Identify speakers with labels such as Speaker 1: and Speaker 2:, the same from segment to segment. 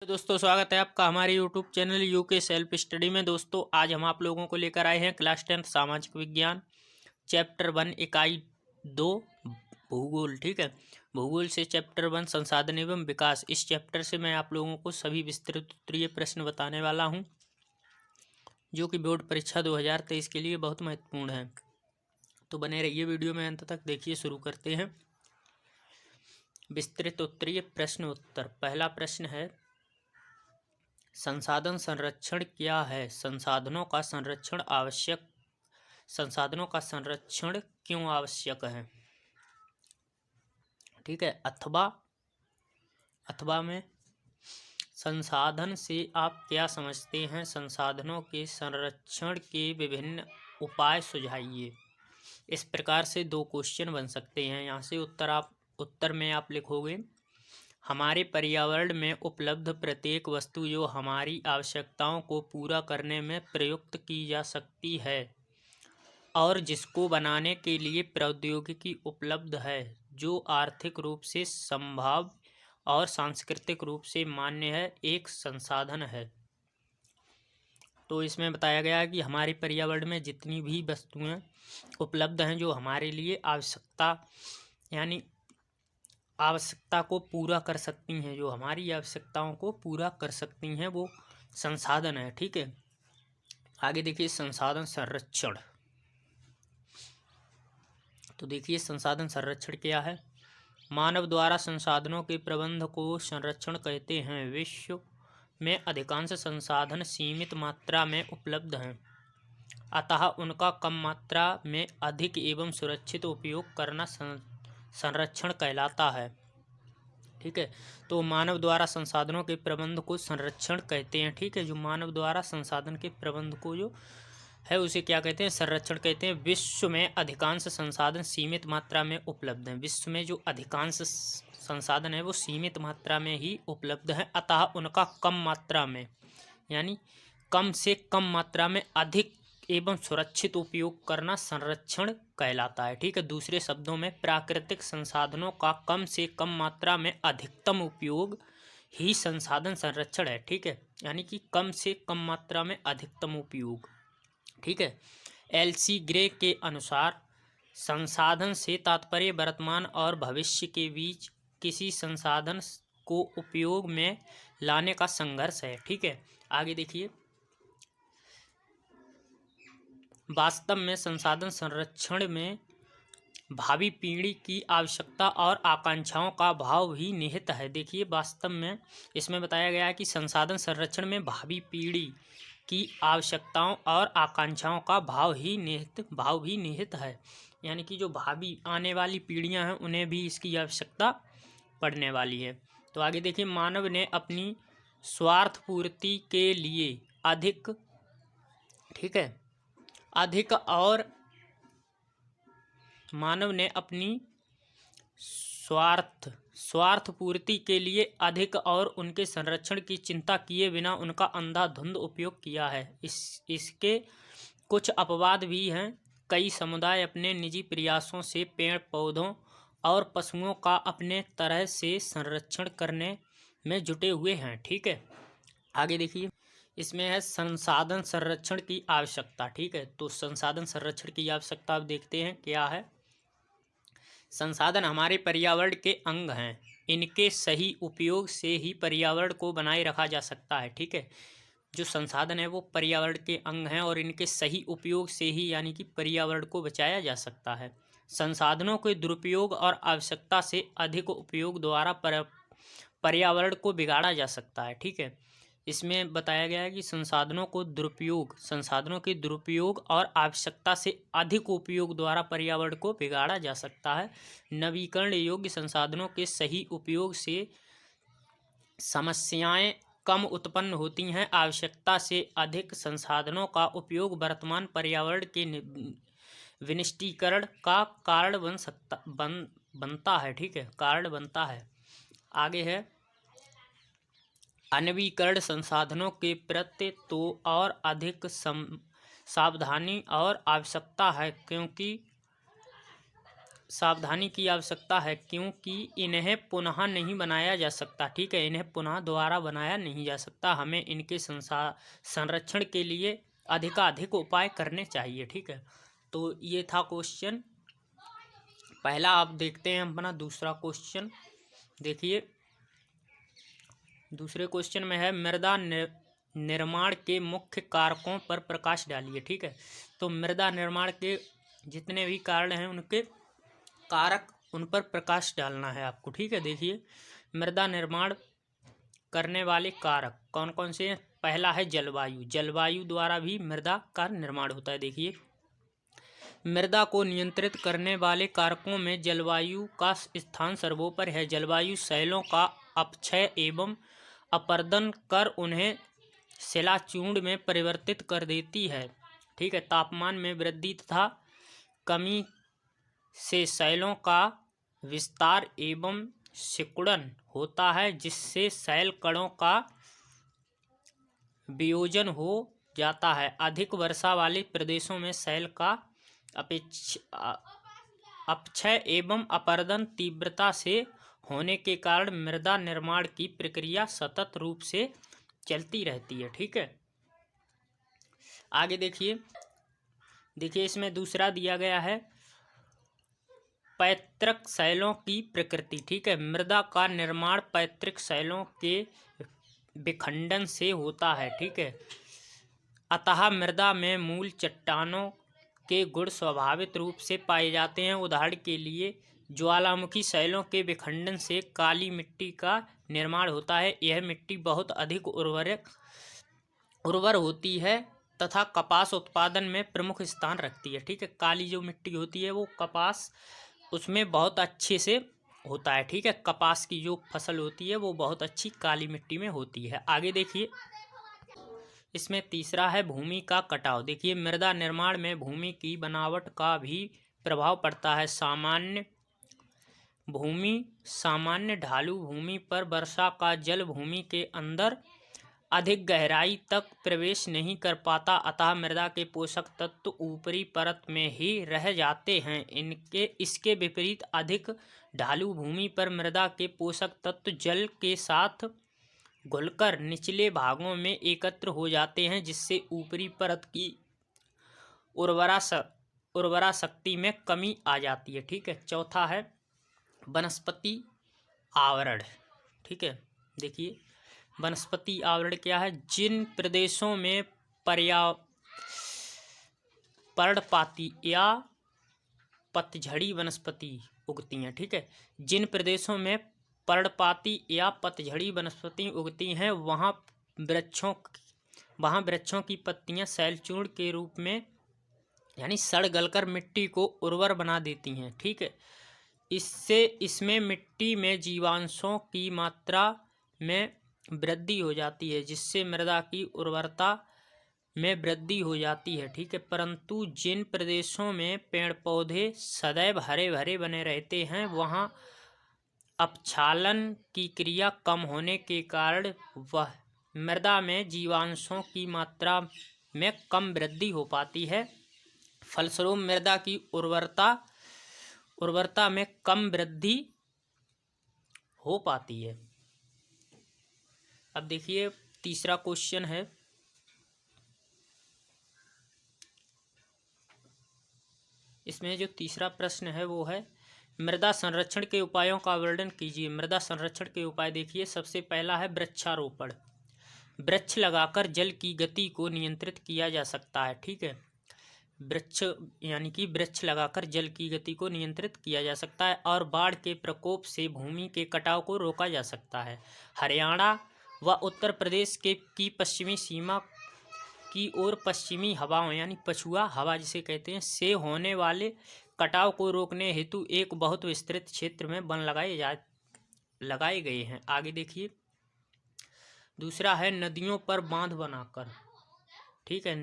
Speaker 1: तो दोस्तों स्वागत है आपका हमारे YouTube channel UK self study में। दोस्तों आज हम आप लोगों को लेकर आए हैं क्लास 10 सामाजिक विज्ञान चैप्टर 1 इकाई 2 भूगोल। ठीक है, भूगोल से चैप्टर 1 संसाधन एवं विकास। इस चैप्टर से मैं आप लोगों को सभी विस्तृत उत्तरीय प्रश्न बताने वाला हूं जो कि बोर्ड परीक्षा 2023 के लिए बहुत महत्वपूर्ण है। तो बने रहिए वीडियो में अंत तक। देखिए शुरू करते हैं विस्तृत उत्तरीय प्रश्न उत्तर। पहला प्रश्न है, संसाधन संरक्षण क्या है? संसाधनों का संरक्षण क्यों आवश्यक है? ठीक है, अथवा में संसाधन से आप क्या समझते हैं? संसाधनों के संरक्षण के विभिन्न उपाय सुझाइए। इस प्रकार से दो क्वेश्चन बन सकते हैं। यहाँ से उत्तर में आप लिखोगे, हमारे पर्यावरण में उपलब्ध प्रत्येक वस्तु जो हमारी आवश्यकताओं को पूरा करने में प्रयुक्त की जा सकती है और जिसको बनाने के लिए प्रौद्योगिकी उपलब्ध है, जो आर्थिक रूप से संभव और सांस्कृतिक रूप से मान्य है, एक संसाधन है। तो इसमें बताया गया है कि हमारे पर्यावरण में जितनी भी वस्तुएं उपलब्ध हैं जो हमारे लिए आवश्यकता को पूरा कर सकती हैं, जो हमारी आवश्यकताओं को पूरा कर सकती हैं, वो संसाधन है। ठीक है, आगे देखिए संसाधन संरक्षण। तो देखिए संसाधन संरक्षण क्या है। मानव द्वारा संसाधनों के प्रबंध को संरक्षण कहते हैं। विश्व में अधिकांश संसाधन सीमित मात्रा में उपलब्ध हैं, अतः उनका कम मात्रा में अधिक एवं सुरक्षित उपयोग करना संरक्षण कहलाता है। ठीक है, तो मानव द्वारा संसाधनों के प्रबंध को संरक्षण कहते हैं। ठीक है, जो मानव द्वारा संसाधन के प्रबंध को जो है उसे क्या कहते हैं? संरक्षण कहते हैं। विश्व में अधिकांश संसाधन सीमित मात्रा में उपलब्ध हैं। विश्व में जो अधिकांश संसाधन है वो सीमित मात्रा में ही उपलब्ध है, अतः उनका कम मात्रा में यानी कम से कम मात्रा में अधिक एवं सुरक्षित उपयोग करना संरक्षण कहलाता है। ठीक है, दूसरे शब्दों में प्राकृतिक संसाधनों का कम से कम मात्रा में अधिकतम उपयोग ही संसाधन संरक्षण है। ठीक है, यानी कि कम से कम मात्रा में अधिकतम उपयोग। ठीक है, एलसी ग्रे के अनुसार संसाधन से तात्पर्य वर्तमान और भविष्य के बीच किसी संसाधन को उपयोग में लाने का संघर्ष है। ठीक है, आगे देखिए, वास्तव में संसाधन संरक्षण में भावी पीढ़ी की आवश्यकता और आकांक्षाओं का भाव भी निहित है। देखिए वास्तव में इसमें बताया गया है कि संसाधन संरक्षण में भावी पीढ़ी की आवश्यकताओं और आकांक्षाओं का भाव भी निहित है, यानी कि जो भावी आने वाली पीढ़ियां हैं उन्हें भी इसकी आवश्यकता पड़ने वाली है। तो आगे देखिए, मानव ने अपनी स्वार्थ पूर्ति के लिए स्वार्थ पूर्ति के लिए अधिक और उनके संरक्षण की चिंता किए बिना उनका अंधाधुंध उपयोग किया है। इसके कुछ अपवाद भी हैं। कई समुदाय अपने निजी प्रयासों से पेड़ पौधों और पशुओं का अपने तरह से संरक्षण करने में जुटे हुए हैं। ठीक है, आगे देखिए, इसमें है संसाधन संरक्षण की आवश्यकता। ठीक है, तो संसाधन संरक्षण की आवश्यकता आप देखते हैं क्या है। संसाधन हमारे पर्यावरण के अंग हैं। इनके सही उपयोग से ही पर्यावरण को बनाए रखा जा सकता है। ठीक है, जो संसाधन है वो पर्यावरण के अंग हैं और इनके सही उपयोग से ही यानी कि पर्यावरण को बचाया जा सकता है। संसाधनों के दुरुपयोग और आवश्यकता से अधिक उपयोग द्वारा पर्यावरण को बिगाड़ा जा सकता है। ठीक है, इसमें बताया गया है कि संसाधनों के दुरुपयोग और आवश्यकता से अधिक उपयोग द्वारा पर्यावरण को बिगाड़ा जा सकता है। नवीकरण योग्य संसाधनों के सही उपयोग से समस्याएं कम उत्पन्न होती हैं। आवश्यकता से अधिक संसाधनों का उपयोग वर्तमान पर्यावरण के विनिष्टीकरण का कारण बनता है। ठीक है, कारण बनता है। आगे है, अनवीकरण संसाधनों के प्रति तो और अधिक सावधानी और आवश्यकता है, क्योंकि सावधानी की आवश्यकता है क्योंकि इन्हें पुनः नहीं बनाया जा सकता। ठीक है, इन्हें पुनः दोबारा बनाया नहीं जा सकता। हमें इनके संरक्षण के लिए अधिकाधिक उपाय करने चाहिए। ठीक है, तो ये था क्वेश्चन पहला। आप देखते हैं अपना दूसरा क्वेश्चन। देखिए दूसरे क्वेश्चन में है मृदा निर्माण के मुख्य कारकों पर प्रकाश डालिए। ठीक है, तो मृदा निर्माण के जितने भी कारण हैं उनके कारक, उन पर प्रकाश डालना है आपको। ठीक है, देखिए मृदा निर्माण करने वाले कारक कौन कौन से हैं। पहला है जलवायु। जलवायु द्वारा भी मृदा का निर्माण होता है। देखिए मृदा को नियंत्रित करने वाले कारकों में जलवायु का स्थान सर्वोपरि है। जलवायु शैलों का अपक्षय एवं अपरदन कर उन्हें शिलाचूर्ण में परिवर्तित कर देती है। ठीक है, तापमान में वृद्धि तथा कमी से शैलों का विस्तार एवं सिकुड़न होता है, जिससे शैल कणों का वियोजन हो जाता है। अधिक वर्षा वाले प्रदेशों में शैल का अपक्षय एवं अपरदन तीव्रता से होने के कारण मृदा निर्माण की प्रक्रिया सतत रूप से चलती रहती है। ठीक है, आगे देखिए इसमें दूसरा दिया गया है पैतृक शैलों की प्रकृति। ठीक है, मृदा का निर्माण पैतृक शैलों के विखंडन से होता है। ठीक है, अतः मृदा में मूल चट्टानों के गुण स्वाभाविक रूप से पाए जाते हैं। उदाहरण के लिए ज्वालामुखी शैलों के विखंडन से काली मिट्टी का निर्माण होता है। यह मिट्टी बहुत अधिक उर्वर होती है तथा कपास उत्पादन में प्रमुख स्थान रखती है। ठीक है, काली जो मिट्टी होती है वो कपास उसमें बहुत अच्छे से होता है। ठीक है, कपास की जो फसल होती है वो बहुत अच्छी काली मिट्टी में होती है। आगे देखिए इसमें तीसरा है भूमि का कटाव। देखिए मृदा निर्माण में भूमि की बनावट का भी प्रभाव पड़ता है। सामान्य ढालू भूमि पर वर्षा का जल भूमि के अंदर अधिक गहराई तक प्रवेश नहीं कर पाता, अतः मृदा के पोषक तत्व ऊपरी परत में ही रह जाते हैं। इसके विपरीत अधिक ढालू भूमि पर मृदा के पोषक तत्व जल के साथ घुलकर निचले भागों में एकत्र हो जाते हैं, जिससे ऊपरी परत की उर्वरा शक्ति में कमी आ जाती है। ठीक है, चौथा है वनस्पति आवरण। ठीक है, देखिए वनस्पति आवरण क्या है। जिन प्रदेशों में पर्णपाती या पतझड़ी वनस्पति उगती हैं। ठीक है, जिन प्रदेशों में पर्णपाती या पतझड़ी वनस्पति उगती हैं वहाँ वृक्षों की पत्तियां शैलचूर्ण के रूप में यानी सड़ गलकर मिट्टी को उर्वर बना देती हैं। ठीक है, इसमें मिट्टी में जीवांशों की मात्रा में वृद्धि हो जाती है, जिससे मृदा की उर्वरता में वृद्धि हो जाती है। ठीक है, परंतु जिन प्रदेशों में पेड़ पौधे सदैव हरे भरे बने रहते हैं वहाँ अपक्षालन की क्रिया कम होने के कारण वह मृदा में जीवांशों की मात्रा में कम वृद्धि हो पाती है। फलस्वरूप मृदा की उर्वरता में कम वृद्धि हो पाती है। अब देखिए तीसरा क्वेश्चन है इसमें जो तीसरा प्रश्न है वो है मृदा संरक्षण के उपायों का वर्णन कीजिए। मृदा संरक्षण के उपाय देखिए सबसे पहला है वृक्षारोपण। वृक्ष लगाकर जल की गति को नियंत्रित किया जा सकता है। ठीक है, वृक्ष लगाकर जल की गति को नियंत्रित किया जा सकता है और बाढ़ के प्रकोप से भूमि के कटाव को रोका जा सकता है। हरियाणा व उत्तर प्रदेश की पश्चिमी सीमा की ओर पश्चिमी हवाओं यानी पछुआ हवा जिसे कहते हैं से होने वाले कटाव को रोकने हेतु एक बहुत विस्तृत क्षेत्र में वन लगाए गए हैं। आगे देखिए दूसरा है नदियों पर बांध बनाकर। ठीक है,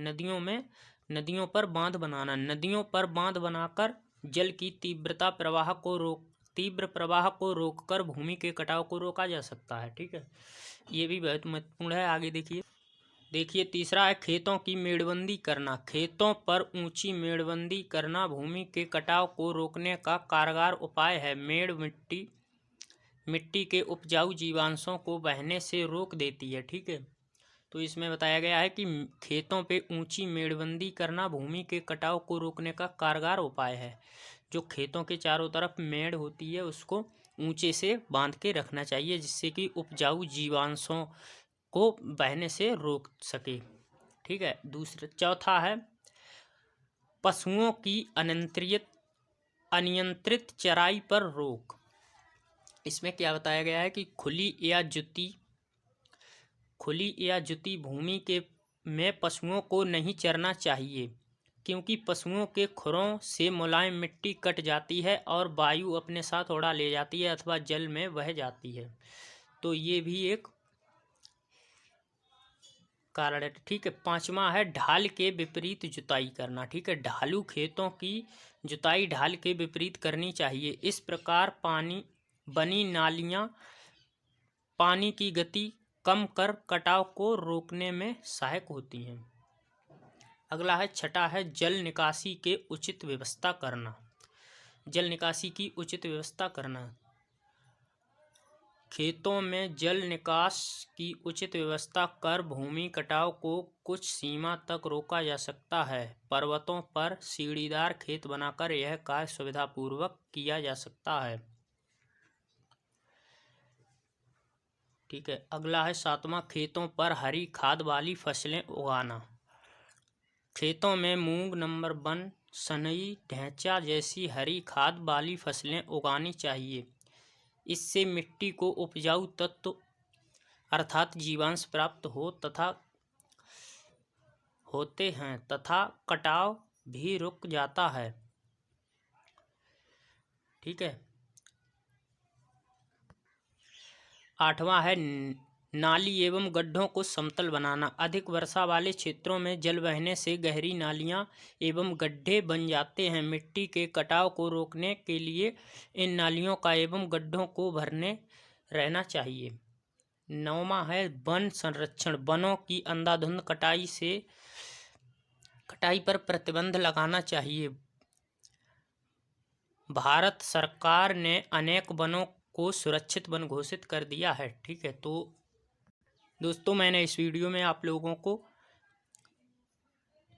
Speaker 1: नदियों पर बांध बनाना। नदियों पर बांध बनाकर जल की तीव्र प्रवाह को रोककर भूमि के कटाव को रोका जा सकता है। ठीक है, ये भी बहुत महत्वपूर्ण है। आगे देखिए देखिए तीसरा है मिट्टी की मेड़बंदी करना। खेतों पर ऊंची मेड़बंदी करना भूमि के कटाव को रोकने का कारगर उपाय है। मेड़ मिट्टी के उपजाऊ जीवांशों को बहने से रोक देती है। ठीक है, तो इसमें बताया गया है कि खेतों पे ऊंची मेड़बंदी करना भूमि के कटाव को रोकने का कारगर उपाय है। जो खेतों के चारों तरफ मेड़ होती है उसको ऊंचे से बांध के रखना चाहिए, जिससे कि उपजाऊ जीवांशों को बहने से रोक सके। ठीक है, चौथा है पशुओं की अनियंत्रित चराई पर रोक। इसमें क्या बताया गया है कि खुली या जुती भूमि में पशुओं को नहीं चरना चाहिए, क्योंकि पशुओं के खुरों से मुलायम मिट्टी कट जाती है और वायु अपने साथ उड़ा ले जाती है अथवा जल में बह जाती है। तो ये भी एक कारण है। ठीक है, पांचवा है ढाल के विपरीत जुताई करना। ठीक है, ढालू खेतों की जुताई ढाल के विपरीत करनी चाहिए। इस प्रकार बनी नालियां पानी की गति कम कर कटाव को रोकने में सहायक होती हैं। अगला है छठा है जल निकासी की उचित व्यवस्था करना। जल निकासी की उचित व्यवस्था करना। खेतों में जल निकास की उचित व्यवस्था कर भूमि कटाव को कुछ सीमा तक रोका जा सकता है। पर्वतों पर सीढ़ीदार खेत बनाकर यह कार्य सुविधापूर्वक किया जा सकता है। ठीक है, अगला है सातवां खेतों पर हरी खाद वाली फसलें उगाना। खेतों में मूंग, नंबर 1, सनई, ढैंचा जैसी हरी खाद वाली फसलें उगानी चाहिए। इससे मिट्टी को उपजाऊ तत्व अर्थात जीवांश प्राप्त होते हैं तथा कटाव भी रुक जाता है। ठीक है, आठवां है नाली एवं गड्ढों को समतल बनाना। अधिक वर्षा वाले क्षेत्रों में जल बहने से गहरी नालियां एवं गड्ढे बन जाते हैं। मिट्टी के कटाव को रोकने के लिए इन नालियों का एवं गड्ढों को भरने रहना चाहिए। नौवां है वन संरक्षण। वनों की अंधाधुंध कटाई पर प्रतिबंध लगाना चाहिए। भारत सरकार ने अनेक वनों को सुरक्षित वन घोषित कर दिया है। ठीक है, तो दोस्तों मैंने इस वीडियो में आप लोगों को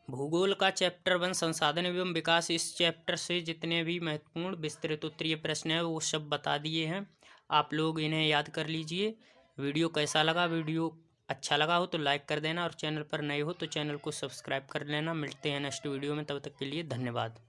Speaker 1: भूगोल का चैप्टर 1 संसाधन एवं विकास, इस चैप्टर से जितने भी महत्वपूर्ण विस्तृत उत्तरीय प्रश्न हैं वो सब बता दिए हैं। आप लोग इन्हें याद कर लीजिए। वीडियो कैसा लगा? वीडियो अच्छा लगा हो तो लाइक कर देना और चैनल पर नए हो तो चैनल को सब्सक्राइब कर लेना। मिलते हैं नेक्स्ट वीडियो में, तब तक के लिए धन्यवाद।